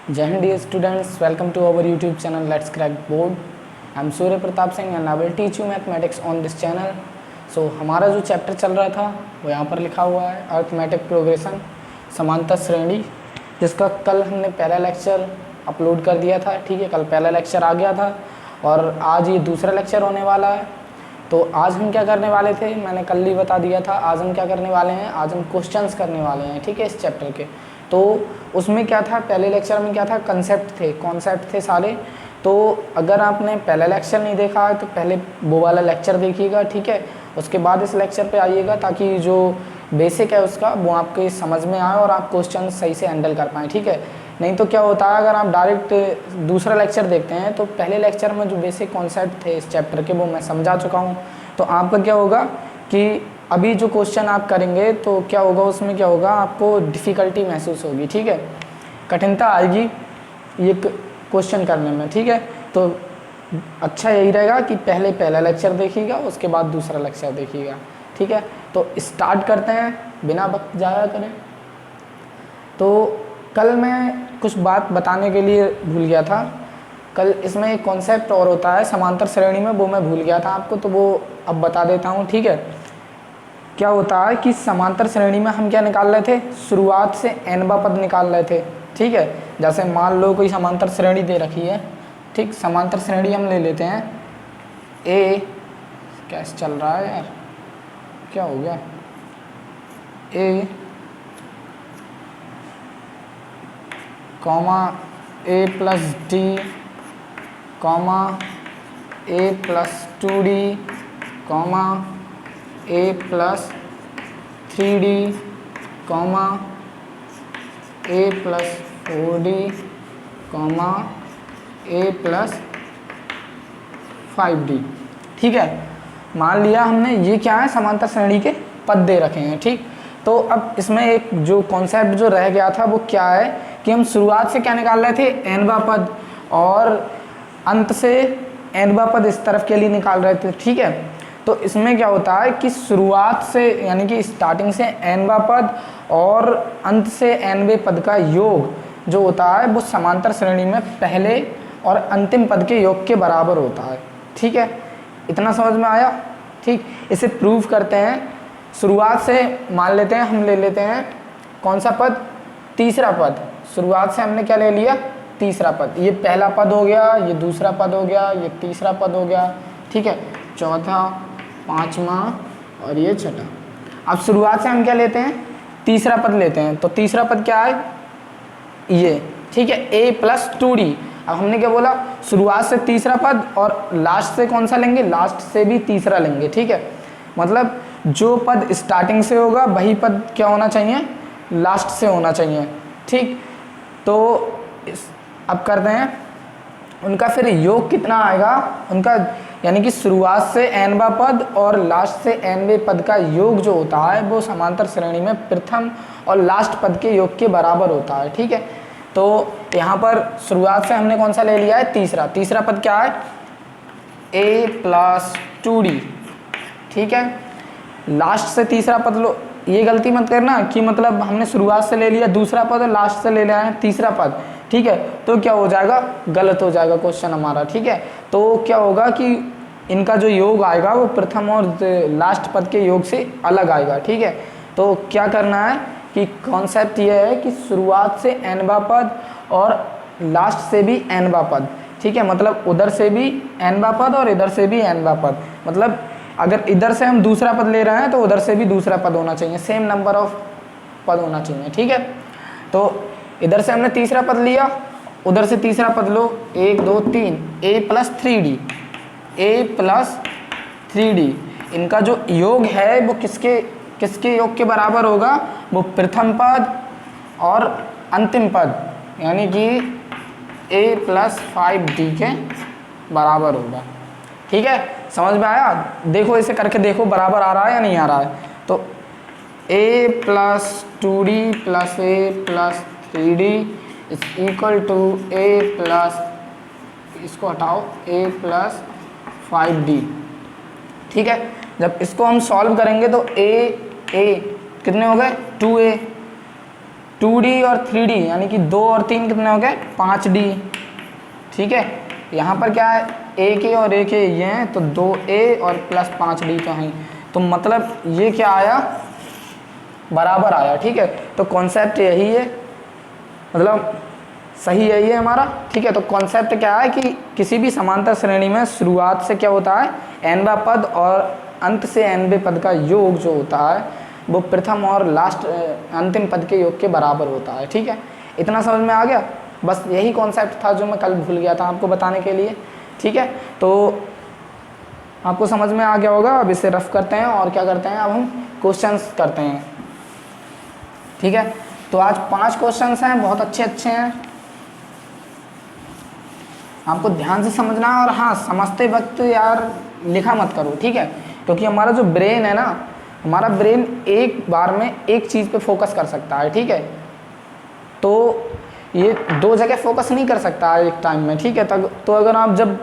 Jai Hind dear students, welcome to our YouTube channel Let's Crack Board. I am Surya Pratap Singh and I will teach you mathematics on this channel. So हमारा जो chapter चल रहा था वो यहाँ पर लिखा हुआ है अरिथमेटिक प्रोग्रेशन समांतर श्रेणी, जिसका कल हमने पहला लेक्चर अपलोड कर दिया था। ठीक है, कल पहला लेक्चर आ गया था और आज ये दूसरा लेक्चर होने वाला है। तो आज हम क्या करने वाले थे, मैंने कल ही बता दिया था। आज हम क्या करने वाले हैं, आज हम क्वेश्चंस करने वाले हैं। ठीक है, इस चैप्टर के। तो उसमें क्या था, पहले लेक्चर में क्या था, कॉन्सेप्ट थे सारे। तो अगर आपने पहला लेक्चर नहीं देखा है तो पहले वो वाला लेक्चर देखिएगा। ठीक है, उसके बाद इस लेक्चर पे आइएगा ताकि जो बेसिक है उसका वो आपके समझ में आए और आप क्वेश्चन सही से हैंडल कर पाएँ। ठीक है, नहीं तो क्या होता है, अगर आप डायरेक्ट दूसरा लेक्चर देखते हैं तो पहले लेक्चर में जो बेसिक कॉन्सेप्ट थे इस चैप्टर के वो मैं समझा चुका हूँ। तो आपका क्या होगा कि अभी जो क्वेश्चन आप करेंगे तो क्या होगा, उसमें क्या होगा, आपको डिफ़िकल्टी महसूस होगी। ठीक है, कठिनता आएगी ये क्वेश्चन करने में। ठीक है, तो अच्छा यही रहेगा कि पहले पहला लेक्चर देखिएगा, उसके बाद दूसरा लेक्चर देखिएगा। ठीक है, तो स्टार्ट करते हैं बिना वक्त जाया करें। तो कल मैं कुछ बात बताने के लिए भूल गया था। कल इसमें एक कॉन्सेप्ट और होता है समांतर श्रेणी में, वो मैं भूल गया था आपको, तो वो अब बता देता हूँ। ठीक है, क्या होता है कि समांतर श्रेणी में हम क्या निकाल रहे थे, शुरुआत से nवां पद निकाल रहे थे। ठीक है, जैसे मान लो कोई समांतर श्रेणी दे रखी है। ठीक, समांतर श्रेणी हम ले लेते हैं ए, कैसे चल रहा है यार, क्या हो गया, ए कॉमा ए प्लस डी कॉमा ए प्लस 2d कॉमा ए प्लस 3d कॉमा ए प्लस 4d कॉमा ए प्लस 5d। ठीक है, मान लिया हमने ये क्या है, समांतर श्रेणी के पद दे रखे हैं। ठीक, तो अब इसमें एक जो कॉन्सेप्ट जो रह गया था वो क्या है कि हम शुरुआत से क्या निकाल रहे थे, nवां पद, और अंत से nवां पद इस तरफ के लिए निकाल रहे थे। ठीक है, तो इसमें क्या होता है कि शुरुआत से यानी कि स्टार्टिंग से nवां पद और अंत से nवें पद का योग जो होता है वो समांतर श्रेणी में पहले और अंतिम पद के योग के बराबर होता है। ठीक है, इतना समझ में आया। ठीक, इसे प्रूव करते हैं। शुरुआत से मान लेते हैं, हम ले लेते हैं कौन सा पद, तीसरा पद। शुरुआत से हमने क्या ले लिया, तीसरा पद। ये पहला पद हो गया, ये दूसरा पद हो गया, ये तीसरा पद हो गया। ठीक है, चौथा, पांचवा और ये छठा। अब शुरुआत से हम क्या लेते हैं, तीसरा पद लेते हैं। तो तीसरा पद क्या है, ये। ठीक है, a प्लस 2d। अब हमने क्या बोला, शुरुआत से तीसरा पद और लास्ट से कौन सा लेंगे, लास्ट से भी तीसरा लेंगे। ठीक है, मतलब जो पद स्टार्टिंग से होगा वही पद क्या होना चाहिए, लास्ट से होना चाहिए। ठीक, तो अब करते हैं उनका फिर योग कितना आएगा उनका, यानी कि शुरुआत से nवां पद और लास्ट से nवें पद का योग जो होता है वो समांतर श्रेणी में प्रथम और लास्ट पद के योग के बराबर होता है। ठीक है, तो यहाँ पर शुरुआत से हमने कौन सा ले लिया है, तीसरा पद क्या है, a प्लस 2d। ठीक है, लास्ट से तीसरा पद लो, ये गलती मत करना कि मतलब हमने शुरुआत से ले लिया दूसरा पद और लास्ट से ले लिया है तीसरा पद। ठीक है, तो क्या हो जाएगा, गलत हो जाएगा क्वेश्चन हमारा। ठीक है, तो क्या होगा कि इनका जो योग आएगा वो प्रथम और लास्ट पद के योग से अलग आएगा। ठीक है, तो क्या करना है कि कॉन्सेप्ट ये है कि शुरुआत से nवां पद और लास्ट से भी nवां पद। ठीक है, मतलब उधर से भी nवां पद और इधर से भी nवां पद, मतलब अगर इधर से हम दूसरा पद ले रहे हैं तो उधर से भी दूसरा पद होना चाहिए, सेम नंबर ऑफ पद होना चाहिए। ठीक है, तो इधर से हमने तीसरा पद लिया, उधर से तीसरा पद लो, 1 2 3, a प्लस 3d। इनका जो योग है वो किसके योग के बराबर होगा, वो प्रथम पद और अंतिम पद यानी कि a प्लस 5d के बराबर होगा। ठीक है, समझ में आया। देखो इसे करके देखो बराबर आ रहा है या नहीं आ रहा है। तो a plus 2d plus a plus 3d is equal to a plus, इसको हटाओ, a प्लस 5d। ठीक है, जब इसको हम सॉल्व करेंगे तो a कितने हो गए, 2a 2D और 3D यानी कि 2 और 3 कितने हो गए 5D। ठीक है, यहाँ पर क्या है AK और AK ये हैं तो 2A और प्लस 5D तो हैं, तो मतलब ये क्या आया बराबर आया। ठीक है, तो कॉन्सेप्ट यही है, मतलब सही यही है हमारा। ठीक है, तो कॉन्सेप्ट क्या है कि किसी भी समांतर श्रेणी में शुरुआत से क्या होता है nवां पद और अंत से nवें पद का योग जो होता है वो प्रथम और लास्ट अंतिम पद के योग के बराबर होता है। ठीक है, इतना समझ में आ गया। बस यही कॉन्सेप्ट था जो मैं कल भूल गया था आपको बताने के लिए। ठीक है, तो आपको समझ में आ गया होगा। अब इसे रफ करते हैं और क्या करते हैं, अब हम क्वेश्चंस करते हैं। ठीक है, तो आज 5 क्वेश्चंस हैं, बहुत अच्छे अच्छे हैं, आपको ध्यान से समझना है। और हाँ, समझते वक्त यार लिखा मत करो, ठीक है, क्योंकि हमारा जो ब्रेन है ना, हमारा ब्रेन एक बार में एक चीज़ पे फोकस कर सकता है। ठीक है, तो ये 2 जगह फोकस नहीं कर सकता है एक टाइम में। ठीक है, तो अगर आप जब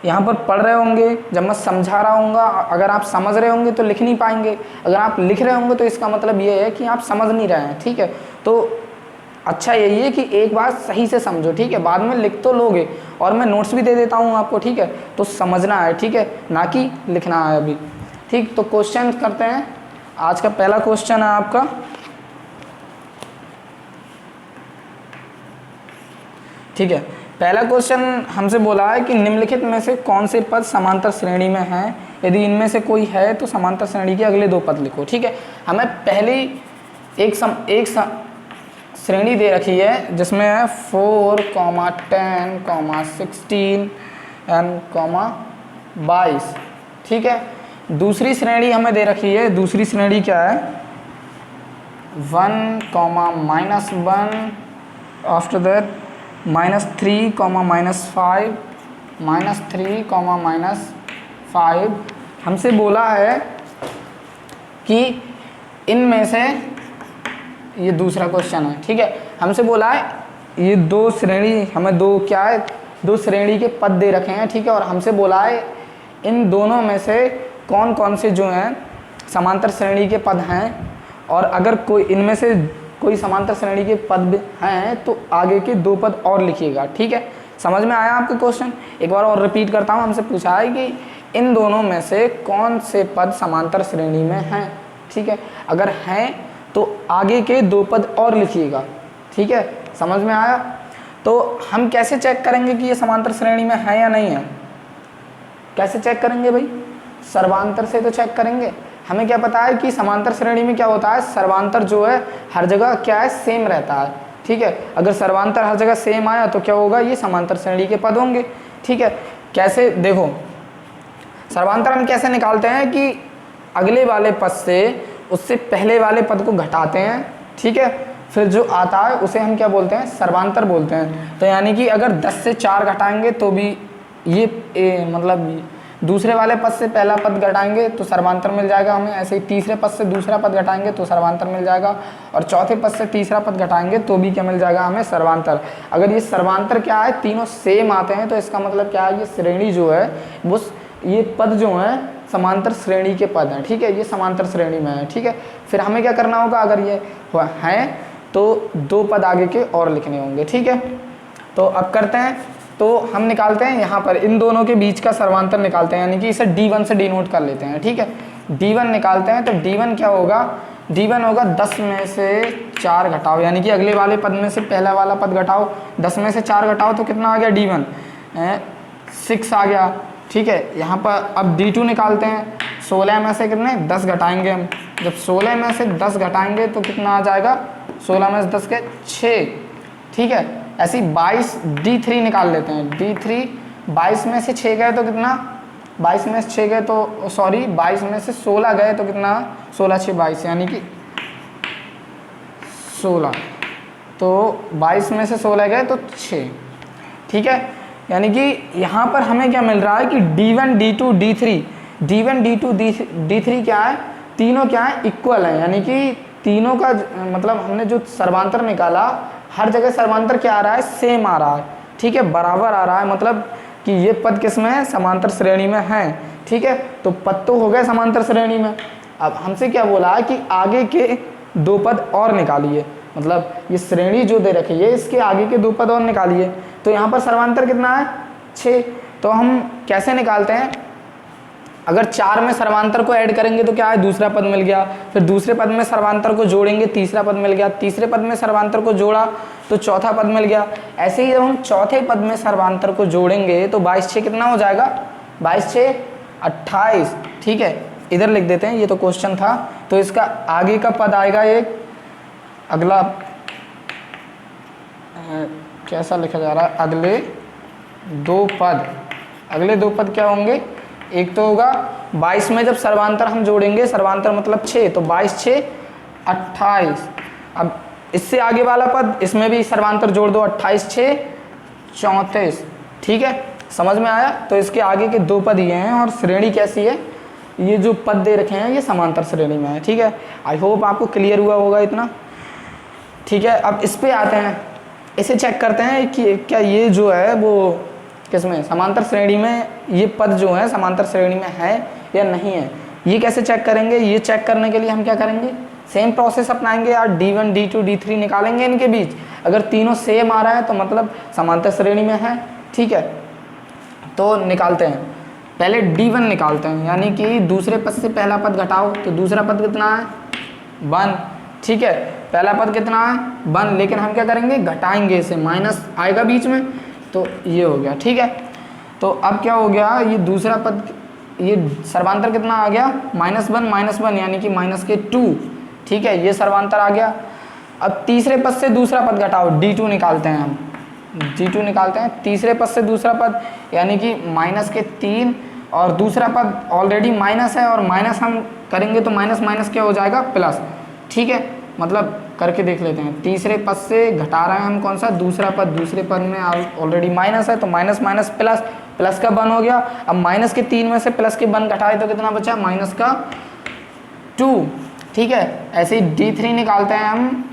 यहाँ पर पढ़ रहे होंगे, जब मैं समझा रहा हूँगा, अगर आप समझ रहे होंगे तो लिख नहीं पाएंगे, अगर आप लिख रहे होंगे तो इसका मतलब ये है कि आप समझ नहीं रहे हैं। ठीक है, तो अच्छा यही है कि एक बार सही से समझो। ठीक है, बाद में लिख तो लोगे और मैं नोट्स भी दे देता हूँ आपको। ठीक है, तो समझना है, ठीक है, ना कि लिखना है अभी। ठीक, तो क्वेश्चन करते हैं। आज का पहला क्वेश्चन है आपका, ठीक है, पहला क्वेश्चन हमसे बोला है कि निम्नलिखित में से कौन से पद समांतर श्रेणी में हैं, यदि इनमें से कोई है तो समांतर श्रेणी के अगले 2 पद लिखो। ठीक है, हमें पहली एक श्रेणी दे रखी है जिसमें है 4, 10, 16 एंड 22। ठीक है, दूसरी श्रेणी हमें दे रखी है, दूसरी श्रेणी क्या है 1, -1 आफ्टर दैट -3, -5, -3, -5। हमसे बोला है कि इनमें से, ये दूसरा क्वेश्चन है। ठीक है, हमसे बोला है ये 2 श्रेणी, हमें 2 क्या है 2 श्रेणी के पद दे रखे हैं। ठीक है, और हमसे बोला है इन दोनों में से कौन कौन से जो हैं समांतर श्रेणी के पद हैं, और अगर कोई इनमें से कोई समांतर श्रेणी के पद हैं तो आगे के 2 पद और लिखिएगा। ठीक है, समझ में आया आपका क्वेश्चन? एक बार और रिपीट करता हूँ। हमसे पूछा है कि इन दोनों में से कौन से पद समांतर श्रेणी में हैं। ठीक है, अगर हैं तो आगे के 2 पद और लिखिएगा। ठीक है, समझ में आया? तो हम कैसे चेक करेंगे कि ये समांतर श्रेणी में है या नहीं है? कैसे चेक करेंगे भाई? सर्वांतर से तो चेक करेंगे। हमें क्या पता है कि समांतर श्रेणी में क्या होता है, सर्वांतर जो है हर जगह क्या है सेम रहता है। ठीक है, अगर सर्वांतर हर जगह सेम आया तो क्या होगा, ये समांतर श्रेणी के पद होंगे। ठीक है, कैसे देखो, सर्वांतर हम कैसे निकालते हैं कि अगले वाले पद से उससे पहले वाले पद को घटाते हैं। ठीक है, फिर जो आता है उसे हम क्या बोलते हैं, सर्वांतर बोलते हैं। तो यानी कि अगर 10 से 4 घटाएंगे तो भी ये मतलब दूसरे वाले पद से पहला पद घटाएंगे तो सर्वांतर मिल जाएगा हमें। ऐसे ही तीसरे पद से दूसरा पद घटाएंगे तो सर्वांतर मिल जाएगा, और चौथे पद से तीसरा पद घटाएंगे तो भी क्या मिल जाएगा हमें, सर्वांतर। अगर ये सर्वांतर क्या है, तीनों सेम आते हैं तो इसका मतलब क्या है, ये श्रेणी जो है वो, ये पद जो हैं समांतर श्रेणी के पद हैं। ठीक है, ये समांतर श्रेणी में है। ठीक है, फिर हमें क्या करना होगा, अगर ये हैं तो 2 पद आगे के और लिखने होंगे। ठीक है, तो अब करते हैं, तो हम निकालते हैं यहाँ पर इन दोनों के बीच का सर्वांतर निकालते हैं, यानी कि इसे D1 से डिनोट कर लेते हैं। ठीक है, D1 निकालते हैं तो D1 क्या होगा, D1 होगा 10 में से 4 घटाओ, यानी कि अगले वाले पद में से पहला वाला पद घटाओ, 10 में से 4 घटाओ तो कितना आ गया D1, 6 आ गया। ठीक है, यहाँ पर अब D2 निकालते हैं, 16 में से कितने 10 घटाएंगे हम, जब 16 में से 10 घटाएंगे तो कितना आ जाएगा, 16 में से 10 के 6। ठीक है, ऐसे ही 22 D3 निकाल लेते हैं, D3 22 में से 6 गए तो कितना, 22 में से 6 गए तो सॉरी 22 में से 16 गए तो कितना, 16 6 22, यानी कि 16, तो 22 में से 16 गए तो 6। ठीक है, यानी कि यहाँ पर हमें क्या मिल रहा है कि D1 D2 D3 क्या है, तीनों क्या है, इक्वल है। यानी कि तीनों का मतलब हमने जो सर्वांतर निकाला, हर जगह सर्वांतर क्या आ रहा है, सेम आ रहा है। ठीक है, बराबर आ रहा है, मतलब कि ये पद किस में है, समांतर श्रेणी में है। ठीक है, तो पद तो हो गए समांतर श्रेणी में। अब हमसे क्या बोला है कि आगे के 2 पद और निकालिए। मतलब ये श्रेणी जो दे रखी है इसके आगे के दो पद और निकालिए। तो यहाँ पर सर्वांतर कितना है 6। तो हम कैसे निकालते हैं, अगर 4 में सर्वांतर को ऐड करेंगे तो क्या है दूसरा पद मिल गया, फिर दूसरे पद में सर्वांतर को जोड़ेंगे तीसरा पद मिल गया, तीसरे पद में सर्वांतर को जोड़ा तो चौथा पद मिल गया। ऐसे ही जब हम चौथे पद में सर्वांतर को जोड़ेंगे तो 22×6 कितना हो जाएगा, 22×6 28। ठीक है, इधर लिख देते हैं, ये तो क्वेश्चन था। तो इसका आगे का पद आएगा एक अगला, कैसा लिखा जा रहा है, अगले दो पद क्या होंगे, एक तो होगा 22 में जब सर्वांतर हम जोड़ेंगे, सर्वांतर मतलब 6, तो 22×6 28। अब इससे आगे वाला पद, इसमें भी सर्वांतर जोड़ दो, 28×6 34। ठीक है, समझ में आया। तो इसके आगे के दो पद ये हैं और श्रेणी कैसी है, ये जो पद दे रखे हैं ये समांतर श्रेणी में है। ठीक है, आई होप आपको क्लियर हुआ होगा इतना। ठीक है, अब इस पे आते हैं, इसे चेक करते हैं कि क्या ये जो है वो किसमें, समांतर श्रेणी में, ये पद जो है समांतर श्रेणी में है या नहीं है। ये कैसे चेक करेंगे, ये चेक करने के लिए हम क्या करेंगे, सेम प्रोसेस अपनाएंगे यार, D1 D2 D3 निकालेंगे इनके बीच। अगर तीनों सेम आ रहा है तो मतलब समांतर श्रेणी में है। ठीक है, तो निकालते हैं, पहले D1 निकालते हैं, यानी कि दूसरे पद से पहला पद घटाओ, तो दूसरा पद कितना है 1। ठीक है, पहला पद कितना है 1, लेकिन हम क्या करेंगे घटाएंगे इसे, माइनस आएगा बीच में, तो ये हो गया। ठीक है, तो अब क्या हो गया, ये दूसरा पद, ये सर्वांतर कितना आ गया -1 यानी कि -2। ठीक है, ये सर्वांतर आ गया। अब तीसरे पद से दूसरा पद घटाओ, D2 निकालते हैं हम, D2 निकालते हैं, तीसरे पद से दूसरा पद यानी कि -3, और दूसरा पद ऑलरेडी माइनस है, और माइनस हम करेंगे तो माइनस माइनस क्या हो जाएगा प्लस। ठीक है, मतलब करके देख लेते हैं, तीसरे पद से घटा रहे हैं हम कौन सा, दूसरा पद, दूसरे पद में ऑलरेडी माइनस है तो माइनस माइनस प्लस, प्लस का 1 हो गया। अब -3 में से प्लस के 1 घटाए तो कितना बचा, -2। ठीक है, ऐसे ही D3 निकालते हैं हम,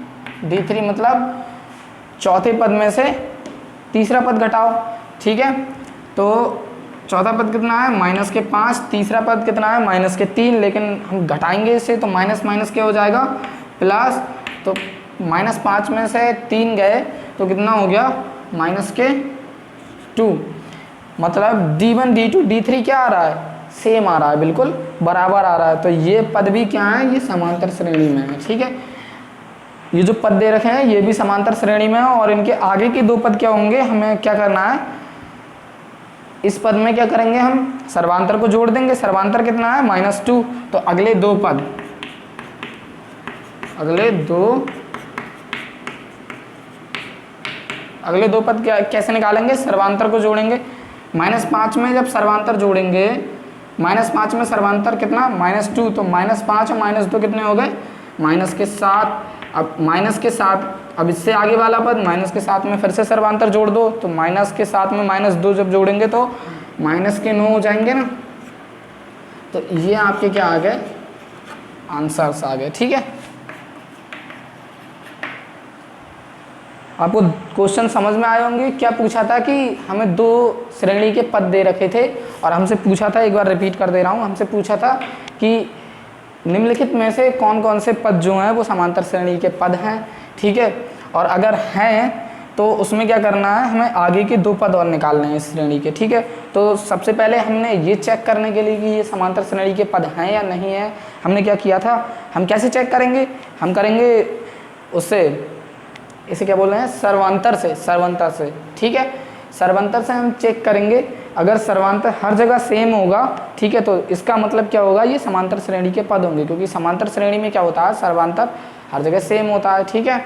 D3 मतलब चौथे पद में से तीसरा पद घटाओ। ठीक है, तो चौथा पद कितना है -5, तीसरा पद कितना है -3, लेकिन हम घटाएंगे इसे तो माइनस माइनस क्या हो जाएगा प्लस, तो -5 में से 3 गए तो कितना हो गया -2। मतलब D1 D2 D3 क्या आ रहा है, सेम आ रहा है, बिल्कुल बराबर आ रहा है। तो ये पद भी क्या है, ये समांतर श्रेणी में है। ठीक है, ये जो पद दे रखे हैं ये भी समांतर श्रेणी में है, और इनके आगे के दो पद क्या होंगे, हमें क्या करना है, इस पद में क्या करेंगे, हम सर्वांतर को जोड़ देंगे। सर्वांतर कितना है -2, तो अगले दो पद क्या कैसे निकालेंगे, सर्वांतर को जोड़ेंगे। -5 में जब सर्वांतर जोड़ेंगे, -5 में सर्वांतर कितना -2, तो -5 और -2 कितने हो गए -7। अब -7, अब इससे आगे वाला पद -7 में फिर से सर्वांतर जोड़ दो, तो -7 में -2 जब जोड़ेंगे तो -9 हो जाएंगे ना। तो ये आपके क्या आ गए, आंसर्स आ गए। ठीक है, आपको क्वेश्चन समझ में आए होंगे। क्या पूछा था कि हमें 2 श्रेणी के पद दे रखे थे, और हमसे पूछा था, एक बार रिपीट कर दे रहा हूँ, हमसे पूछा था कि निम्नलिखित में से कौन कौन से पद जो हैं वो समांतर श्रेणी के पद हैं। ठीक है, और अगर हैं तो उसमें क्या करना है, हमें आगे के 2 पद और निकालने हैं इस श्रेणी के। ठीक है, तो सबसे पहले हमने ये चेक करने के लिए कि ये समांतर श्रेणी के पद हैं या नहीं है, हमने क्या किया था, हम कैसे चेक करेंगे, हम करेंगे उससे, इसे क्या बोल रहे हैं, सर्वांतर से। ठीक है, सर्वांतर से हम चेक करेंगे, अगर सर्वांतर हर जगह सेम होगा, ठीक है, तो इसका मतलब क्या होगा, ये समांतर श्रेणी के पद होंगे, क्योंकि समांतर श्रेणी में क्या होता है, सर्वांतर हर जगह सेम होता है। ठीक है,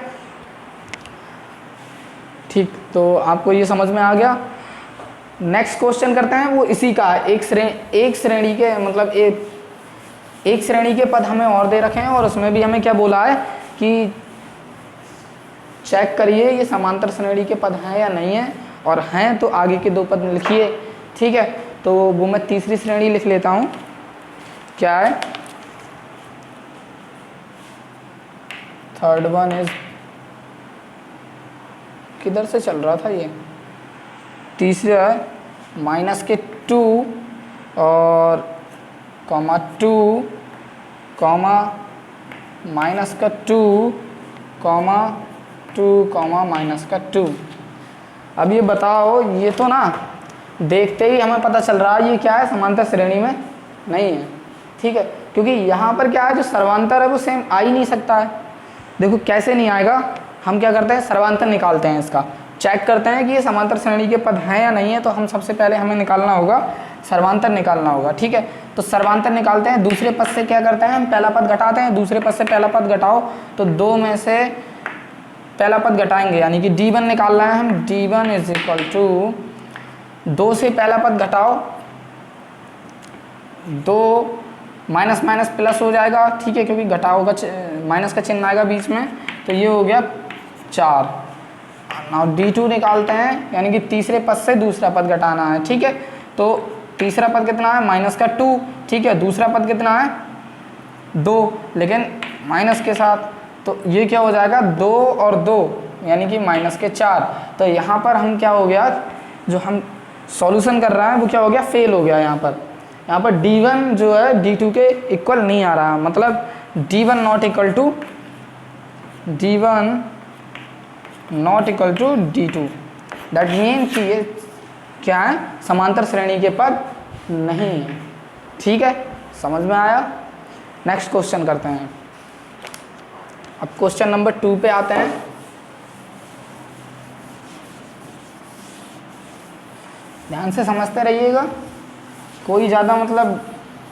ठीक, तो आपको ये समझ में आ गया। नेक्स्ट क्वेश्चन करते हैं, वो इसी का एक श्रेणी के मतलब एक श्रेणी के पद हमें और दे रखे हैं, और उसमें भी हमें क्या बोला है कि चेक करिए ये समांतर श्रेणी के पद हैं या नहीं है, और हैं तो आगे के 2 पद लिखिए। ठीक है, तो वो मैं तीसरी श्रेणी लिख लेता हूँ, क्या है, थर्ड वन इज, किधर से चल रहा था ये, तीसरा है -2 और -2 -2 कॉमा 2 कॉमा माइनस का 2। अब ये बताओ, ये तो ना देखते ही हमें पता चल रहा है ये क्या है, समांतर श्रेणी में नहीं है, ठीक है, क्योंकि यहाँ पर क्या है, जो सर्वांतर है वो सेम आ ही नहीं सकता है। देखो कैसे नहीं आएगा, हम क्या करते हैं, सर्वांतर निकालते हैं, इसका चेक करते हैं कि ये समांतर श्रेणी के पद हैं या नहीं है। तो हम सबसे पहले हमें निकालना होगा, सर्वांतर निकालना होगा, ठीक है। तो सर्वांतर निकालते हैं, दूसरे पद से क्या करते हैं, हम पहला पद घटाते हैं, दूसरे पद से पहला पद घटाओ तो 2 में से पहला पद घटाएंगे, यानी कि d1 निकालना है हम। d1 इज इक्वल टू 2 से पहला पद घटाओ, 2 माइनस माइनस प्लस हो जाएगा, ठीक है, क्योंकि घटाओ का माइनस का चिन्ह आएगा बीच में, तो ये हो गया 4। नाउ d2 निकालते हैं, यानी कि तीसरे पद से दूसरा पद घटाना है, ठीक है। तो तीसरा पद कितना है, माइनस का 2, ठीक है। दूसरा पद कितना है, 2, लेकिन माइनस के साथ, तो ये क्या हो जाएगा, 2 और 2 यानी कि माइनस के 4। तो यहाँ पर हम क्या हो गया, जो हम सॉल्यूशन कर रहे हैं वो क्या हो गया, फेल हो गया। यहाँ पर d1 जो है d2 के इक्वल नहीं आ रहा, मतलब d1 not equal to d2। That mean कि ये क्या है, समांतर श्रेणी के पद नहीं है, ठीक है, समझ में आया। नेक्स्ट क्वेश्चन करते हैं। अब क्वेश्चन नंबर 2 पे आते हैं। ध्यान से समझते रहिएगा, कोई ज़्यादा मतलब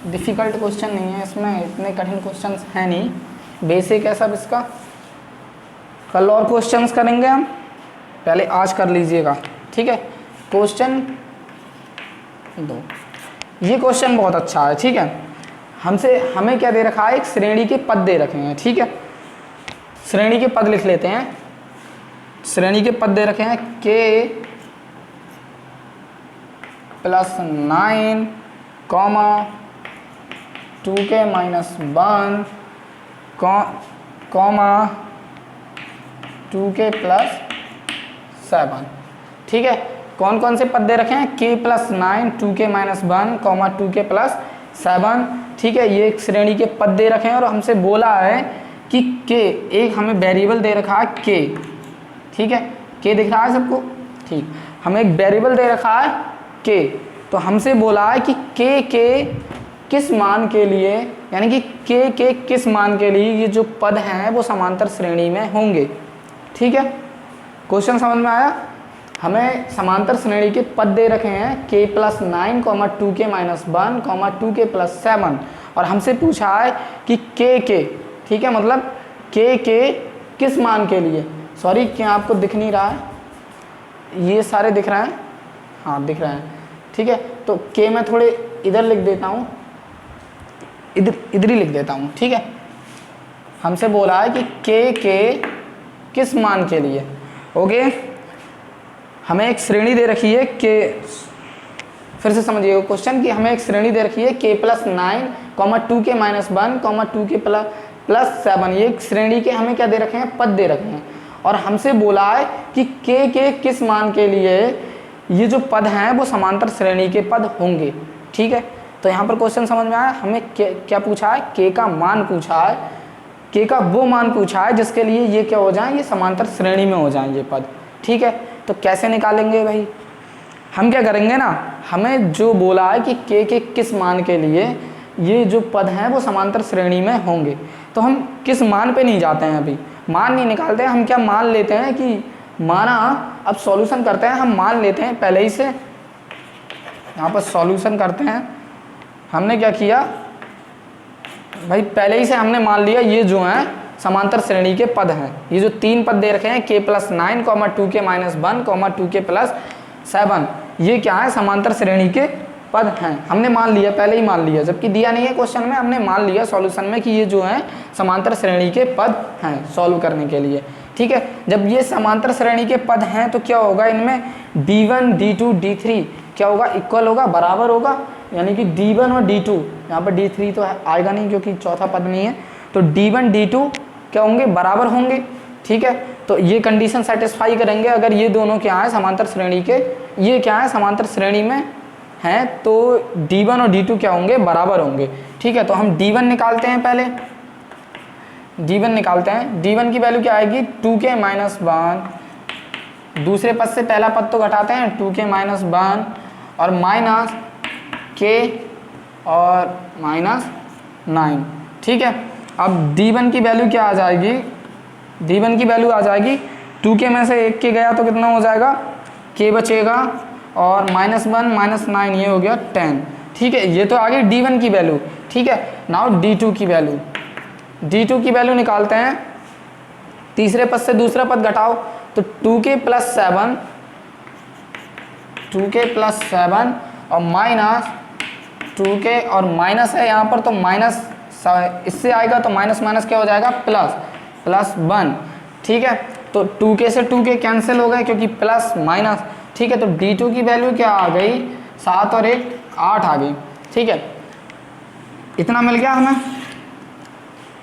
डिफ़िकल्ट क्वेश्चन नहीं है इसमें, इतने कठिन क्वेश्चन हैं नहीं, बेसिक है सब इसका। कल और क्वेश्चंस करेंगे हम, पहले आज कर लीजिएगा, ठीक है। क्वेश्चन 2, ये क्वेश्चन बहुत अच्छा है, ठीक है। हमें क्या दे रखा है, एक श्रेणी के पद दे रखे हैं, ठीक है। श्रेणी के पद लिख लेते हैं। श्रेणी के पद दे रखे हैं k plus 9 comma 2k minus 1 comma 2k plus 7, ठीक है। कौन कौन से पद दे रखे हैं, k plus 9 2k minus 1 comma 2k plus 7, ठीक है। ये एक श्रेणी के पद दे रखे हैं और हमसे बोला है कि k, एक हमें वेरिएबल दे रखा है k, ठीक है। k दिख रहा है सबको, ठीक। हमें एक वेरिएबल दे रखा है k, तो हमसे बोला है कि k के किस मान के लिए, यानी कि k के किस मान के लिए ये जो पद हैं वो समांतर श्रेणी में होंगे, ठीक है। क्वेश्चन समझ में आया। हमें समांतर श्रेणी के पद दे रखे हैं k plus 9 comma 2k minus 1 comma 2k plus 7, और हमसे पूछा है कि k के, ठीक है, मतलब k के किस मान के लिए। सॉरी, क्या आपको दिख नहीं रहा है, ये सारे दिख रहे हैं, हाँ दिख रहे हैं, ठीक है। तो k मैं थोड़े इधर लिख देता हूँ, इधर ही लिख देता हूँ, ठीक है। हमसे बोला है कि k के किस मान के लिए, ओके। हमें एक श्रेणी दे रखी है k, फिर से समझिएगा क्वेश्चन, कि हमें एक श्रेणी दे रखी है k plus 9 comma 2k minus 1 comma 2k plus 7। ये एक श्रेणी के हमें क्या दे रखे हैं, पद दे रखे हैं, और हमसे बोला है कि k के किस मान के लिए ये जो पद हैं वो समांतर श्रेणी के पद होंगे, ठीक है। तो यहाँ पर क्वेश्चन समझ में आया। हमें क्या पूछा है, k का मान पूछा है, k का वो मान पूछा है जिसके लिए ये क्या हो जाए, ये समांतर श्रेणी में हो जाए ये पद, ठीक है। तो कैसे निकालेंगे भाई, हम क्या करेंगे ना, हमें जो बोला है कि k के किस मान के लिए ये जो पद हैं वो समांतर श्रेणी में होंगे, तो हम किस मान पे नहीं जाते हैं, अभी मान नहीं निकालते हैं। हम क्या मान लेते हैं कि माना, अब सॉल्यूशन करते हैं, हम मान लेते हैं पहले ही से, यहाँ पर सॉल्यूशन करते हैं। हमने क्या किया भाई, पहले ही से हमने मान लिया ये जो हैं समांतर श्रेणी के पद हैं। ये जो 3 पद दे रखे हैं k plus 9 comma 2k minus 1 comma 2k plus 7, ये क्या है, समांतर श्रेणी के पद हैं। हमने मान लिया, पहले ही मान लिया, जबकि दिया नहीं है क्वेश्चन में, हमने मान लिया सॉल्यूशन में कि ये जो हैं समांतर श्रेणी के पद हैं सॉल्व करने के लिए, ठीक है। जब ये समांतर श्रेणी के पद हैं तो क्या होगा, इनमें d1 d2 d3 क्या होगा, इक्वल होगा, बराबर होगा, यानी कि d1 और d2, यहाँ पर d3 तो आएगा नहीं क्योंकि चौथा पद नहीं है, तो d1 d2 क्या होंगे, बराबर होंगे, ठीक है। तो ये कंडीशन सेटिस्फाई करेंगे अगर ये दोनों क्या है समांतर श्रेणी के, ये क्या है समांतर श्रेणी में हैं, तो d1 और d2 क्या होंगे, बराबर होंगे, ठीक है। तो हम d1 निकालते हैं पहले, d1 निकालते हैं। d1 की वैल्यू क्या आएगी 2k माइनस 1, दूसरे पद से पहला पद तो घटाते हैं 2k माइनस 1 और माइनस k और माइनस 9, ठीक है। अब d1 की वैल्यू क्या आ जाएगी, d1 की वैल्यू आ जाएगी 2k में से 1k गया तो कितना हो जाएगा, k बचेगा और माइनस 1 माइनस 9 ये हो गया 10, ठीक है। ये तो आ गई d1 की वैल्यू, ठीक है। नाउ d2 की वैल्यू, d2 की वैल्यू निकालते हैं। तीसरे पद से दूसरा पद घटाओ तो 2k प्लस 7, 2k प्लस 7 और माइनस 2k और माइनस है यहाँ पर तो माइनस इससे आएगा तो माइनस माइनस क्या हो जाएगा प्लस 1, ठीक है। तो 2k से 2k कैंसिल हो गए क्योंकि प्लस माइनस, ठीक है। तो d2 की वैल्यू क्या आ गई 7 और 1 8 आ गई, ठीक है। इतना मिल गया हमें,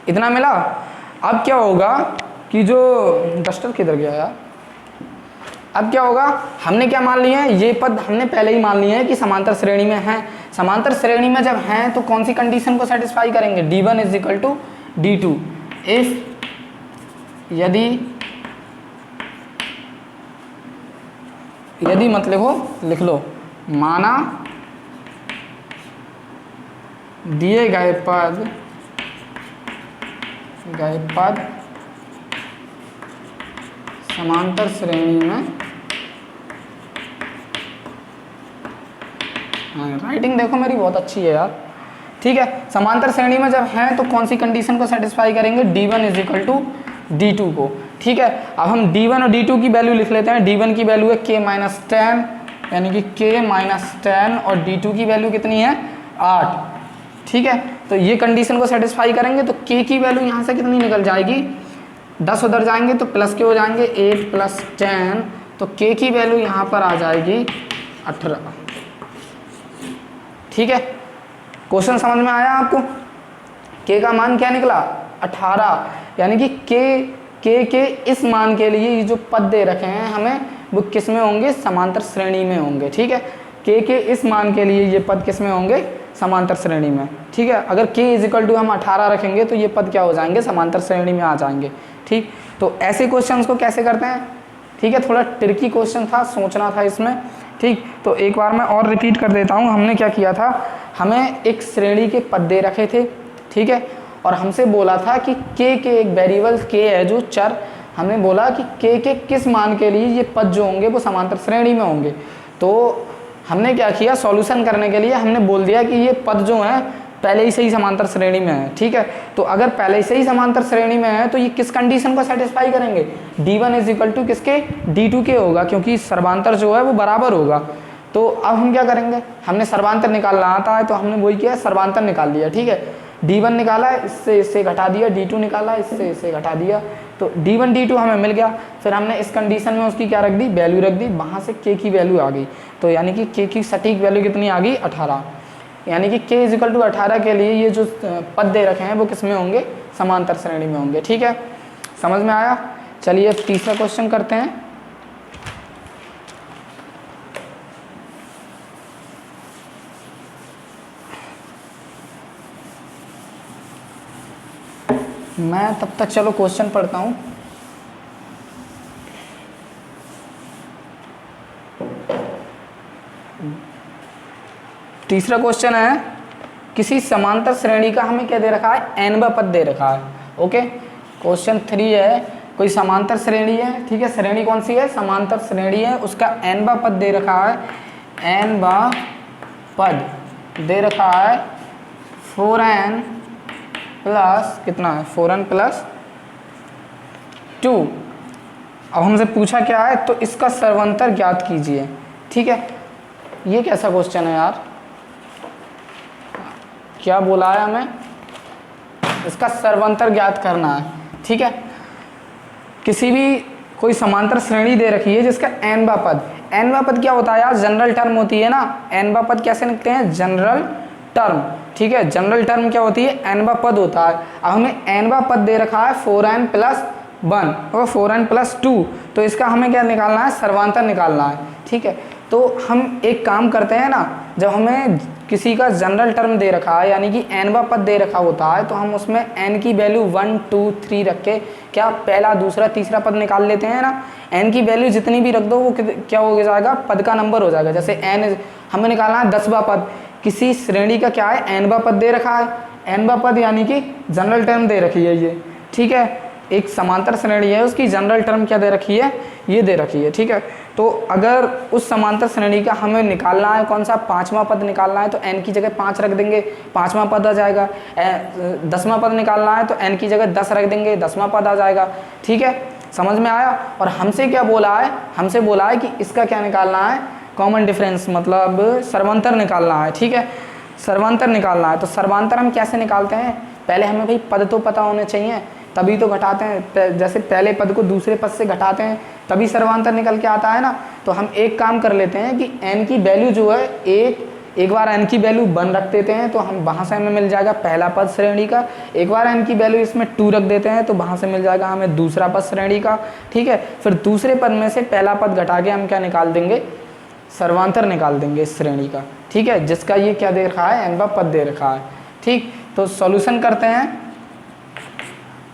इतना मिला। अब क्या होगा कि जो डस्टर किधर गया यार, अब क्या होगा, हमने क्या मान लिया है, ये पद हमने पहले ही मान लिया है कि समांतर श्रेणी में है। समांतर श्रेणी में जब हैं तो कौन सी कंडीशन को सेटिस्फाई करेंगे, d1 is equal to d2 if यदि मत लिख लो माना दिए गए पद समांतर श्रेणी में, राइटिंग देखो मेरी बहुत अच्छी है यार, ठीक है। समांतर श्रेणी में जब हैं तो कौन सी कंडीशन को सेटिस्फाई करेंगे, d1 is equal to d2 को, ठीक है। अब हम d1 और d2 की वैल्यू लिख लेते हैं। d1 की वैल्यू है k माइनस 10 यानी कि k माइनस 10 और d2 की वैल्यू कितनी है 8, ठीक है। तो ये कंडीशन को सेटिस्फाई करेंगे तो k की वैल्यू यहाँ से कितनी निकल जाएगी, 10 उधर जाएंगे तो प्लस के हो जाएंगे 8 प्लस 10, तो k की वैल्यू यहाँ पर आ जाएगी 18, ठीक है। क्वेश्चन समझ में आया आपको, k का मान क्या निकला 18, यानी कि k के इस मान के लिए ये जो पद दे रखे हैं हमें वो किस में होंगे, समांतर श्रेणी में होंगे, ठीक है। k के इस मान के लिए ये पद किस में होंगे, समांतर श्रेणी में, ठीक है। अगर k इज इक्वल टू हम 18 रखेंगे तो ये पद क्या हो जाएंगे, समांतर श्रेणी में आ जाएंगे, ठीक। तो ऐसे क्वेश्चंस को कैसे करते हैं, ठीक है। थोड़ा ट्रिकी क्वेश्चन था, सोचना था इसमें, ठीक। तो एक बार मैं और रिपीट कर देता हूँ। हमने क्या किया था, हमें एक श्रेणी के पद दे रखे थे, ठीक है, और हमसे बोला था कि k के एक वेरिएबल k है जो चर, हमने बोला कि k के किस मान के लिए ये पद जो होंगे वो समांतर श्रेणी में होंगे। तो हमने क्या किया, सॉल्यूशन करने के लिए हमने बोल दिया कि ये पद जो हैं पहले ही से ही समांतर श्रेणी में है, ठीक है। तो अगर पहले से ही समांतर श्रेणी में है तो ये किस कंडीशन को सेटिस्फाई करेंगे, d1 इज इक्वल टू किसके, d2 के होगा, क्योंकि सर्वांतर जो है वो बराबर होगा। तो अब हम क्या करेंगे, हमने सर्वांतर निकालना आता है तो हमने वही किया, सर्वांतर निकाल लिया, ठीक है। d1 निकाला है, इससे इससे घटा दिया, d2 निकाला है, इससे इससे घटा दिया, तो d1 d2 हमें मिल गया। फिर हमने इस कंडीशन में उसकी क्या रख दी, वैल्यू रख दी, वहाँ से k की वैल्यू आ गई। तो यानी कि k की सटीक वैल्यू कितनी आ गई 18, यानी कि k इज इक्वल टू 18 के लिए ये जो पद दे रखे हैं वो किस में होंगे, समांतर श्रेणी में होंगे, ठीक है। समझ में आया। चलिए तीसरा क्वेश्चन करते हैं। मैं तब तक चलो क्वेश्चन पढ़ता हूँ। तीसरा क्वेश्चन है, किसी समांतर श्रेणी का हमें क्या दे रखा है, n पद दे रखा है, ओके। क्वेश्चन 3 है, कोई समांतर श्रेणी है, ठीक है। श्रेणी कौन सी है, समांतर श्रेणी है, उसका n पद दे रखा है, n पद दे रखा है 4n प्लस कितना है, 4n प्लस 2। अब हमसे पूछा क्या है, तो इसका सर्वांतर ज्ञात कीजिए, ठीक है। ये कैसा क्वेश्चन है यार, क्या बोला है हमें, इसका सर्वांतर ज्ञात करना है, ठीक है। किसी भी कोई समांतर श्रेणी दे रखी है जिसका n पद क्या होता है यार, जनरल टर्म होती है ना। n पद कैसे लिखते हैं, जनरल टर्म, ठीक है। जनरल टर्म क्या होती है, n पद होता है। अब हमें n पद दे रखा है 4n प्लस 1 और 4n प्लस 2, तो इसका हमें क्या निकालना है, सर्वांतर निकालना है, ठीक है। तो हम एक काम करते हैं ना, जब हमें किसी का जनरल टर्म दे रखा है यानी कि nवा पद दे रखा होता है तो हम उसमें n की वैल्यू 1 2 3 रख के क्या पहला दूसरा तीसरा पद निकाल लेते हैं ना। n की वैल्यू जितनी भी रख दो वो क्या हो जाएगा, पद का नंबर हो जाएगा। जैसे n हमें निकालना है 10वां पद, किसी श्रेणी का क्या है nवां पद दे रखा है, nवां पद यानी कि जनरल टर्म दे रखी है ये, ठीक है। एक समांतर श्रेणी है उसकी जनरल टर्म क्या दे रखी है, ये दे रखी है, ठीक है। तो अगर उस समांतर श्रेणी का हमें निकालना है कौन सा, 5वां पद निकालना है तो n की जगह 5 रख देंगे, 5वां पद आ जाएगा। 10वां पद निकालना है तो n की जगह 10 रख देंगे, 10वां पद आ जाएगा, ठीक है। समझ में आया। और हमसे क्या बोला है, हमसे बोला है कि इसका क्या निकालना है, कॉमन डिफरेंस मतलब सर्वांतर निकालना है, ठीक है। सर्वांतर निकालना है तो सर्वांतर हम कैसे निकालते हैं, पहले हमें भाई पद तो पता होने चाहिए तभी तो घटाते हैं। जैसे पहले पद को दूसरे पद से घटाते हैं तभी सर्वांतर निकल के आता है ना। तो हम एक काम कर लेते हैं कि n की वैल्यू जो है एक बार n की वैल्यू 1 रख देते हैं तो हम वहाँ से हमें मिल जाएगा पहला पद श्रेणी का। एक बार n की वैल्यू इसमें 2 रख देते हैं तो वहाँ से मिल जाएगा हमें दूसरा पद श्रेणी का, ठीक है। फिर दूसरे पद में से पहला पद घटा के हम क्या निकाल देंगे, सर्वांतर निकाल देंगे इस श्रेणी का, ठीक है, जिसका ये क्या दे रखा है, nवां पद दे रखा है, ठीक। तो सॉल्यूशन करते हैं,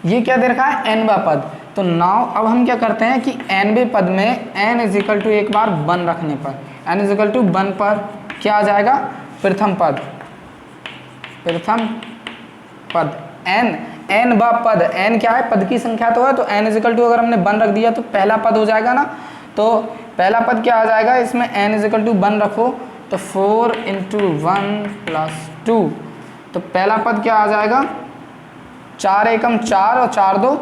ये क्या दे रखा है, nवां पद। तो नाउ अब हम क्या करते हैं कि nवें पद में n इजिकल टू एक बार 1 रखने पर n इजिकल टू 1 पर क्या आ जाएगा, प्रथम पद, प्रथम पद nवां पद, n क्या है, पद की संख्या तो है, तो n इजिकल टू अगर हमने 1 रख दिया तो पहला पद हो जाएगा ना। तो पहला पद क्या आ जाएगा, इसमें n इजिकल टू 1 रखो तो 4 × 1 + 2, तो पहला पद क्या आ जाएगा, 4 एकम 4 और 4 2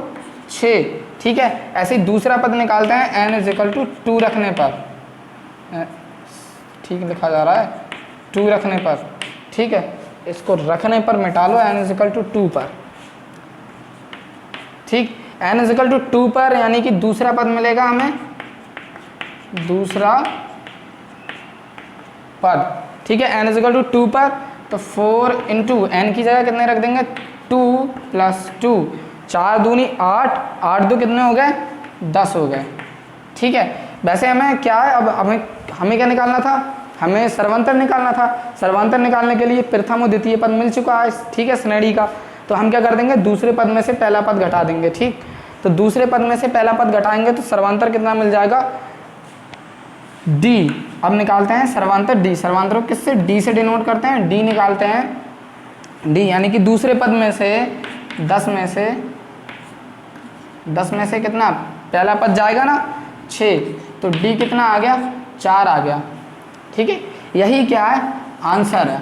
6, ठीक है। ऐसे ही दूसरा पद निकालते हैं n इजिकल टू 2 रखने पर, ठीक लिखा जा रहा है 2 रखने पर, ठीक है। इसको रखने पर मिटा लो n इजिकल टू 2 पर, ठीक। n इजिकल टू 2 पर यानी कि दूसरा पद मिलेगा हमें, दूसरा पद, ठीक है। n इजिकल टू 2 पर तो 4 × n की जगह कितने रख देंगे, 2 + 2, 4 दूनी 8, 8 2 कितने हो गए, 10 हो गए, ठीक है। वैसे हमें क्या है, अब हमें क्या निकालना था, हमें सर्वांतर निकालना था। सर्वांतर निकालने के लिए प्रथम और द्वितीय पद मिल चुका है, ठीक है, श्रेणी का। तो हम क्या कर देंगे, दूसरे पद में से पहला पद घटा देंगे, ठीक। तो दूसरे पद में से पहला पद घटाएंगे तो सर्वांतर कितना मिल जाएगा, d। अब निकालते हैं सर्वांतर d, सर्वांतर को किससे, d से डिनोट करते हैं, d निकालते हैं d यानी कि दूसरे पद में से 10 में से कितना, पहला पद जाएगा ना 6, तो d कितना आ गया, 4 आ गया, ठीक है। यही क्या है, आंसर है।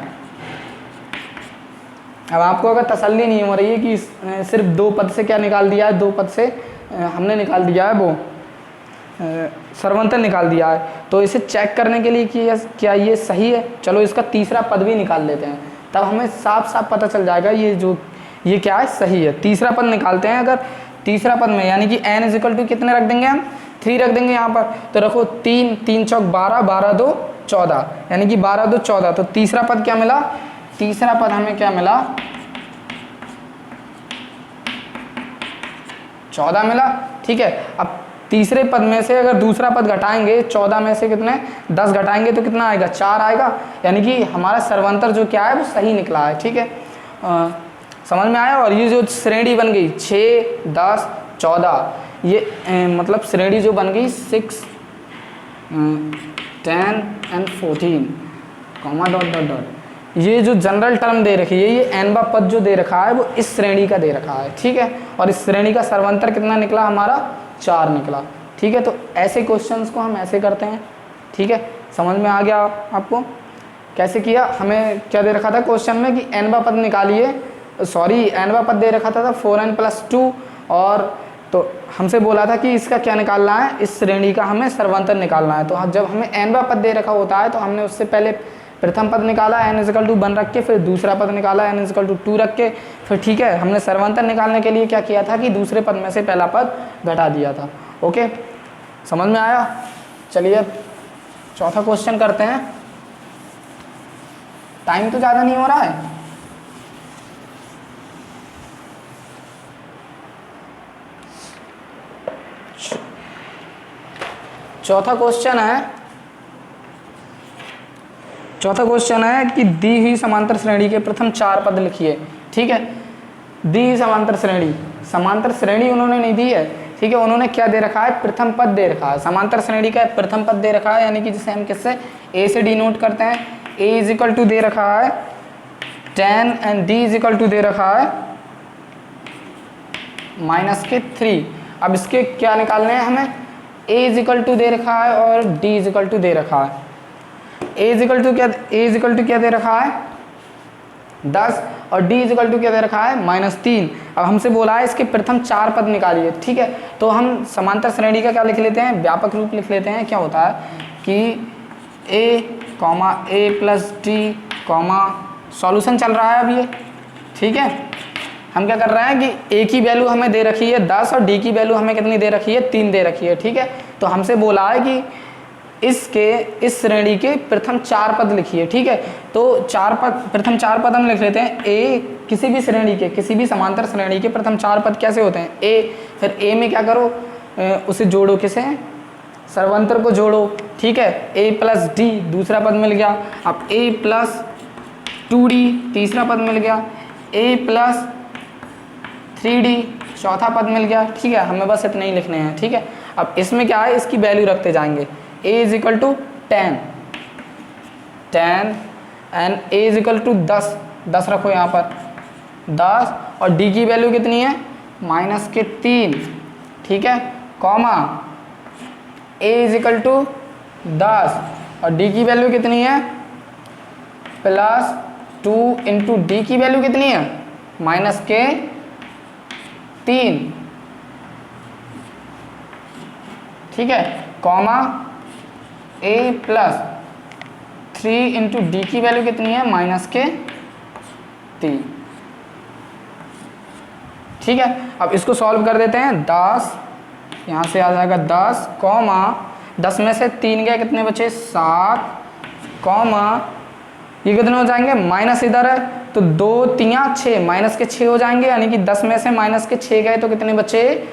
अब आपको अगर तसल्ली नहीं हो रही है कि सिर्फ 2 पद से क्या निकाल दिया है, 2 पद से हमने निकाल दिया है वो सर्वांतर निकाल दिया है, तो इसे चेक करने के लिए कि क्या ये सही है, चलो इसका तीसरा पद भी निकाल लेते हैं, तब हमें साफ साफ पता चल जाएगा ये क्या है, सही है। तीसरा पद निकालते हैं। अगर तीसरा पद में यानी कि n इजिकल टू कितने रख देंगे, हम 3 रख देंगे यहाँ पर, तो रखो 3 3 चौक 12, 12 2 14, यानी कि 12 2 14। तो तीसरा पद क्या मिला, तीसरा पद हमें क्या मिला, 14 मिला, ठीक है। अब तीसरे पद में से अगर दूसरा पद घटाएंगे, 14 में से कितने 10 घटाएंगे तो कितना आएगा, 4 आएगा, यानी कि हमारा सर्वांतर जो क्या है वो सही निकला है, ठीक है। समझ में आया। और ये जो श्रेणी बन गई 6 10 14, ये मतलब श्रेणी जो बन गई 6 10 and 14 comma dot dot dot, ये जो जनरल टर्म दे रखी है, ये nवां पद जो दे रखा है वो इस श्रेणी का दे रखा है, ठीक है। और इस श्रेणी का सर्वांतर कितना निकला हमारा, 4 निकला, ठीक है। तो ऐसे क्वेश्चंस को हम ऐसे करते हैं, ठीक है। समझ में आ गया आपको कैसे किया। हमें क्या दे रखा था क्वेश्चन में कि nवां पद निकालिए, सॉरी nवां पद दे रखा था 4n + 2, और तो हमसे बोला था कि इसका क्या निकालना है, इस श्रेणी का हमें सर्वांतर निकालना है। तो जब हमें nवां पद दे रखा होता है तो हमने उससे पहले प्रथम पद निकाला n = 1 रख के, फिर दूसरा पद निकाला n = 2 रख के, फिर ठीक है हमने सर्वांतर निकालने के लिए क्या किया था कि दूसरे पद में से पहला पद घटा दिया था। ओके, समझ में आया। चलिए चौथा क्वेश्चन करते हैं। टाइम तो ज़्यादा नहीं हो रहा है। चौथा क्वेश्चन है चौथा क्वेश्चन है कि दी हुई समांतर श्रेणी के प्रथम 4 पद लिखिए। ठीक है, दी हुई समांतर श्रेणी उन्होंने नहीं दी है। ठीक है, उन्होंने क्या दे रखा है, प्रथम पद दे रखा है, समांतर श्रेणी का प्रथम पद दे रखा है, यानी कि जिसे हम किससे ए से डिनोट करते हैं। ए इज इक्वल टू दे रखा है 10 and d is equal to दे रखा है -3। अब इसके क्या निकालने हैं हमें, ए इज इक्वल टू दे रखा है और डी इज इक्वल टू दे रखा है। ए इज इक्वल टू क्या दे रखा है 10 और डी इज इक्वल टू क्या दे रखा है -3। अब हमसे बोला है इसके प्रथम 4 पद निकालिए। ठीक है, तो हम समांतर श्रेणी का क्या लिख लेते हैं, व्यापक रूप लिख लेते हैं। क्या होता है कि a प्लस डी सॉल्यूशन चल रहा है अब ये। ठीक है, हम क्या कर रहे हैं कि ए की वैल्यू हमें दे रखी है 10 और डी की वैल्यू हमें कितनी दे रखी है 3 दे रखी है। ठीक है, तो हमसे बोला है कि इस श्रेणी के प्रथम 4 पद लिखिए। ठीक है, तो प्रथम 4 पद हम लिख लेते हैं। ए किसी भी श्रेणी के, किसी भी समांतर श्रेणी के प्रथम 4 पद कैसे होते हैं, ए, फिर ए में क्या करो, उसे जोड़ो, किसे, सर्वांतर को जोड़ो। ठीक है, ए प्लस डी दूसरा पद मिल गया। अब ए प्लस 2d तीसरा पद मिल गया, a प्लस 3d चौथा पद मिल गया। ठीक है, हमें बस इतने ही लिखने हैं। ठीक है, अब इसमें क्या है, इसकी वैल्यू रखते जाएंगे। a is equal to 10 and a is equal to 10 रखो यहाँ पर 10 और d की वैल्यू कितनी है -3। ठीक है, comma a is equal to 10 और d की वैल्यू कितनी है +2 इंटू डी की वैल्यू कितनी है -3। ठीक है, comma a plus 3 into D की वैल्यू कितनी है -3। ठीक है, अब इसको सॉल्व कर देते हैं। 10 यहाँ से आ जाएगा 10 कॉमा 10 में से 3 गए, कितने बचे 7 कॉमा ये कितने हो जाएंगे, माइनस इधर है तो 2 3 6 माइनस के 6 हो जाएंगे, यानी कि 10 में से माइनस के 6 गए तो कितने बचे,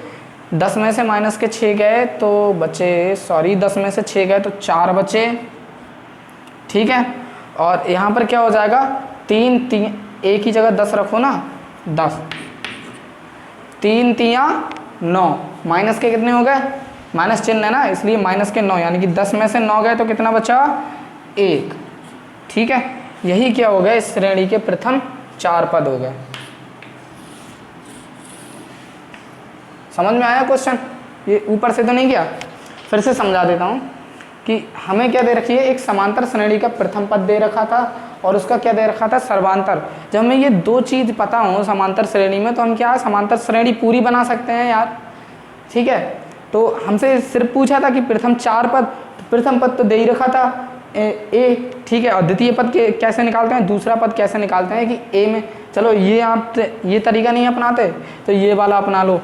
10 में से माइनस के 6 गए तो बचे 10 में से 6 गए तो 4 बचे। ठीक है, और यहाँ पर क्या हो जाएगा 3 एक ही जगह 10 रखो ना, 10 3 3 9 माइनस के कितने हो गए, माइनस चिन्ह है ना इसलिए माइनस के 9, यानी कि 10 में से 9 गए तो कितना बचा 1। ठीक है, यही क्या हो गया, इस श्रेणी के प्रथम 4 पद हो गए। समझ में आया क्वेश्चन, ये ऊपर से तो नहीं गया, फिर से समझा देता हूँ कि हमें क्या दे रखी है, एक समांतर श्रेणी का प्रथम पद दे रखा था और उसका क्या दे रखा था सर्वांतर। जब हमें ये 2 चीज़ पता हो समांतर श्रेणी में तो हम क्या समांतर श्रेणी पूरी बना सकते हैं यार। ठीक है, तो हमसे सिर्फ पूछा था कि प्रथम 4 पद, तो प्रथम पद तो दे ही रखा था ए। ठीक है, और द्वितीय पद के कैसे निकालते हैं, दूसरा पद कैसे निकालते हैं कि ए में, चलो ये आप ये तरीका नहीं अपनाते तो ये वाला अपना लो।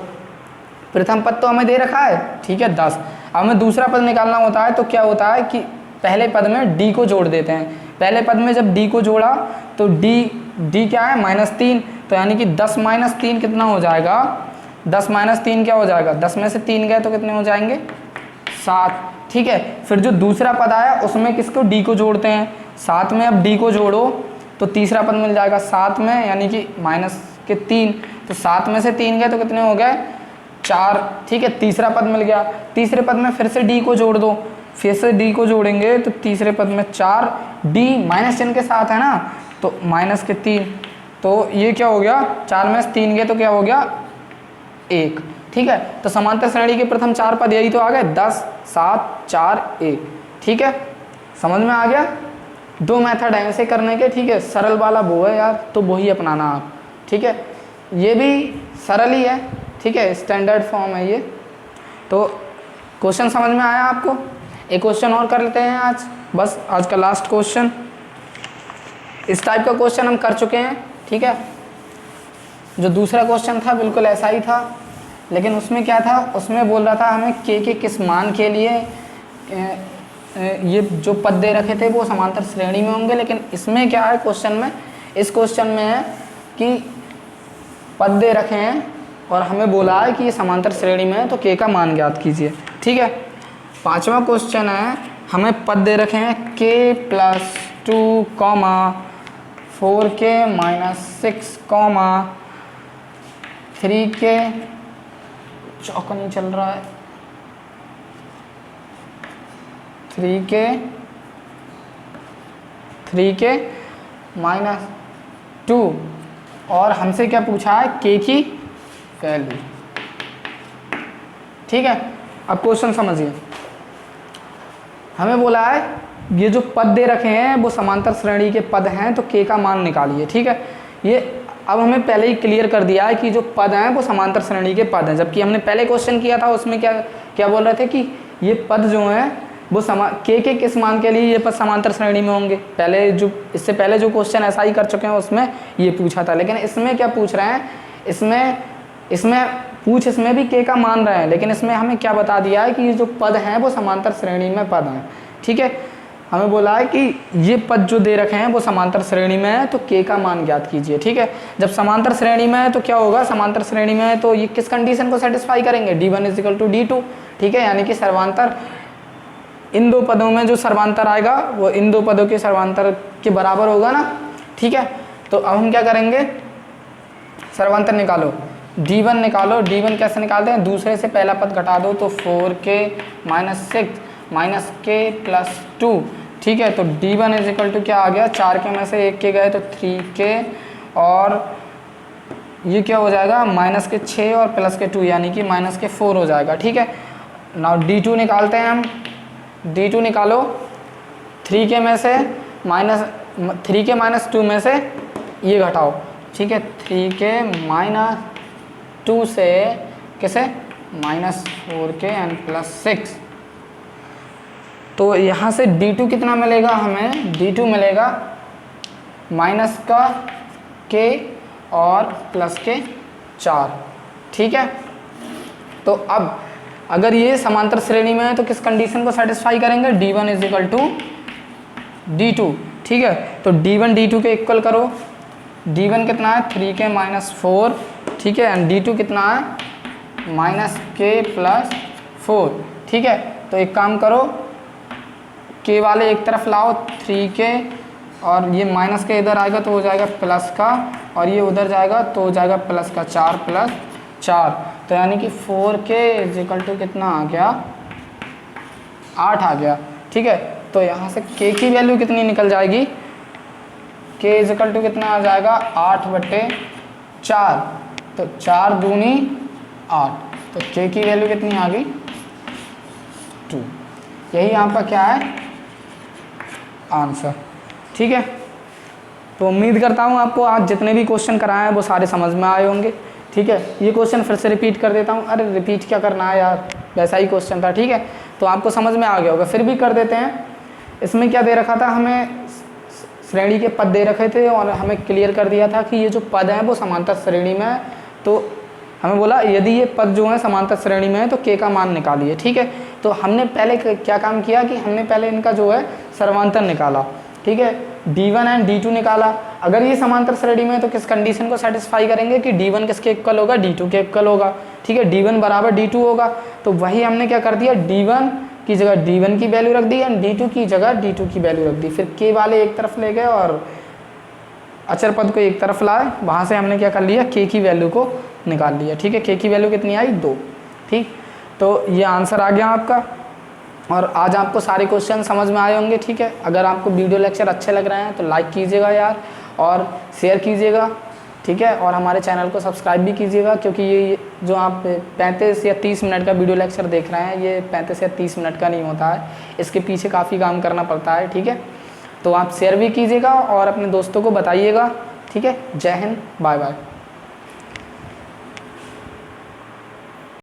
प्रथम पद तो हमें दे रखा है, ठीक है 10, अब हमें दूसरा पद निकालना होता है तो क्या होता है कि पहले पद में डी को जोड़ देते हैं। पहले पद में जब डी को जोड़ा तो डी क्या है -3, तो यानी कि 10 - 3 कितना हो जाएगा, 10 - 3 क्या हो जाएगा, 10 में से 3 गए तो कितने हो जाएंगे 7। ठीक है, फिर जो दूसरा पद आया उसमें किसको, डी को जोड़ते हैं, 7 में अब डी को जोड़ो तो तीसरा पद मिल जाएगा 7 में, यानी कि -3, तो 7 में से 3 गए तो कितने हो गए 4। ठीक है, तीसरा पद मिल गया, तीसरे पद में फिर से डी को जोड़ दो, फिर से डी को जोड़ेंगे तो तीसरे पद में 4, डी माइनस चिन्ह के साथ है ना तो -3, तो ये क्या हो गया 4 में से 3 गए तो क्या हो गया 1। ठीक है, तो समांतर श्रेणी के प्रथम 4 पद यही तो आ गए 10 7 4 1। ठीक है, समझ में आ गया। 2 मेथड है ऐसे करने के। ठीक है, सरल वाला वो है यार तो वही अपनाना आप। ठीक है, ये भी सरल ही है। ठीक है, स्टैंडर्ड फॉर्म है ये। तो क्वेश्चन समझ में आया आपको। एक क्वेश्चन और कर लेते हैं आज, बस आज का लास्ट क्वेश्चन। इस टाइप का क्वेश्चन हम कर चुके हैं। ठीक है, जो दूसरा क्वेश्चन था बिल्कुल ऐसा ही था, लेकिन उसमें क्या था, उसमें बोल रहा था हमें के किस मान के लिए ये जो पद दे रखे थे वो समांतर श्रेणी में होंगे। लेकिन इसमें क्या है क्वेश्चन में, इस क्वेश्चन में है कि पद दे रखे हैं और हमें बोला है कि ये समांतर श्रेणी में है तो के का मान ज्ञात कीजिए। ठीक है, 5वां क्वेश्चन है, हमें पद दे रखे हैं k + 2 comma 4k minus 6 comma 3k, चौका नहीं चल रहा है, 3k माइनस 2, और हमसे क्या पूछा है, k की वैल्यू। ठीक है, अब क्वेश्चन समझिए। हमें बोला है ये जो पद दे रखे हैं वो समांतर श्रेणी के पद हैं, तो k का मान निकालिए। ठीक है, ये अब हमें पहले ही क्लियर कर दिया है कि जो पद हैं वो समांतर श्रेणी के पद हैं, जबकि हमने पहले क्वेश्चन किया था उसमें क्या बोल रहे थे कि ये पद जो हैं वो k के किस मान के लिए ये पद समांतर श्रेणी में होंगे। इससे पहले जो क्वेश्चन ऐसा ही कर चुके हैं उसमें ये पूछा था, लेकिन इसमें क्या पूछ रहे हैं, इसमें भी k का मान रहे हैं, लेकिन इसमें हमें क्या बता दिया है कि ये जो पद हैं वो समांतर श्रेणी में पद हैं। ठीक है, हमें बोला है कि ये पद जो दे रखे हैं वो समांतर श्रेणी में है, तो k का मान ज्ञात कीजिए। ठीक है, जब समांतर श्रेणी में है तो क्या होगा, समांतर श्रेणी में है तो ये किस कंडीशन को सेटिस्फाई करेंगे, d1 = d2। ठीक है, यानी कि सर्वांतर इन दो पदों में जो सर्वांतर आएगा वो इन दो पदों के सर्वांतर के बराबर होगा ना। ठीक है, तो अब हम क्या करेंगे, सर्वांतर निकालो, d1 निकालो। d1 कैसे निकालते हैं, दूसरे से पहला पद घटा दो तो 4k minus 6 minus k plus 2। ठीक है, तो d1 = क्या आ गया, 4k में से 1k गए तो 3k, और ये क्या हो जाएगा, माइनस के 6 और प्लस के 2 यानी कि माइनस के 4 हो जाएगा। ठीक है, नाउ d2 निकालते हैं हम, d2 निकालो, 3k में से -3k माइनस 2 में से ये घटाओ। ठीक है, 3k माइनस 2 से कैसे -4k एंड प्लस 6, तो यहाँ से d2 कितना मिलेगा हमें, d2 मिलेगा माइनस का k और प्लस के 4। ठीक है, तो अब अगर ये समांतर श्रेणी में है तो किस कंडीशन को सेटिस्फाई करेंगे, d1 = d2। ठीक है, तो d1 d2 के इक्वल करो, d1 कितना है, 3k माइनस 4। ठीक है, एंड d2 कितना है, -k प्लस 4। ठीक है, तो एक काम करो, k वाले एक तरफ लाओ 3k, और ये माइनस के इधर आएगा तो हो जाएगा प्लस का, और ये उधर जाएगा तो हो जाएगा प्लस का 4 प्लस 4, तो यानी कि 4k = कितना आ गया, 8 आ गया। ठीक है, तो यहाँ से k की वैल्यू कितनी निकल जाएगी, k = कितना आ जाएगा, 8/4, तो 4 दूनी 8, तो k की वैल्यू कितनी आ गई, 2। यही यहाँ पर क्या है, आंसर। ठीक है, तो उम्मीद करता हूँ आपको आज जितने भी क्वेश्चन कराए हैं वो सारे समझ में आए होंगे। ठीक है, ये क्वेश्चन फिर से रिपीट कर देता हूँ, अरे रिपीट क्या करना है यार, वैसा ही क्वेश्चन था। ठीक है, तो आपको समझ में आ गया होगा, फिर भी कर देते हैं। इसमें क्या दे रखा था, हमें श्रेणी के पद दे रखे थे और हमें क्लियर कर दिया था कि ये जो पद हैं वो समांतर श्रेणी में है, तो हमें बोला यदि ये पद जो है समांतर श्रेणी में है तो k का मान निकालिए। ठीक है, तो हमने पहले क्या काम किया कि हमने पहले इनका जो है सर्वांतर निकाला। ठीक है, d1 एंड d2 निकाला। अगर ये समांतर श्रेणी में है तो किस कंडीशन को सेटिस्फाई करेंगे कि d1 किसके इक्वल होगा, d2 के इक्वल होगा। ठीक है, d1 बराबर d2 होगा, तो वही हमने क्या कर दिया, d1 की जगह d1 की वैल्यू रख दी एंड d2 की जगह d2 की वैल्यू रख दी। फिर k वाले एक तरफ ले गए और अचर पद को एक तरफ लाए, वहाँ से हमने क्या कर लिया, k की वैल्यू को निकाल लिया। ठीक है, k की वैल्यू कितनी आई, 2। ठीक, तो ये आंसर आ गया आपका, और आज आपको सारे क्वेश्चन समझ में आए होंगे। ठीक है, अगर आपको वीडियो लेक्चर अच्छे लग रहे हैं तो लाइक कीजिएगा यार, और शेयर कीजिएगा। ठीक है, और हमारे चैनल को सब्सक्राइब भी कीजिएगा, क्योंकि ये जो आप 35 या 30 मिनट का वीडियो लेक्चर देख रहे हैं ये 35 या 30 मिनट का नहीं होता है, इसके पीछे काफ़ी काम करना पड़ता है। ठीक है, तो आप शेयर भी कीजिएगा और अपने दोस्तों को बताइएगा। ठीक है, जय हिंद, बाय बाय।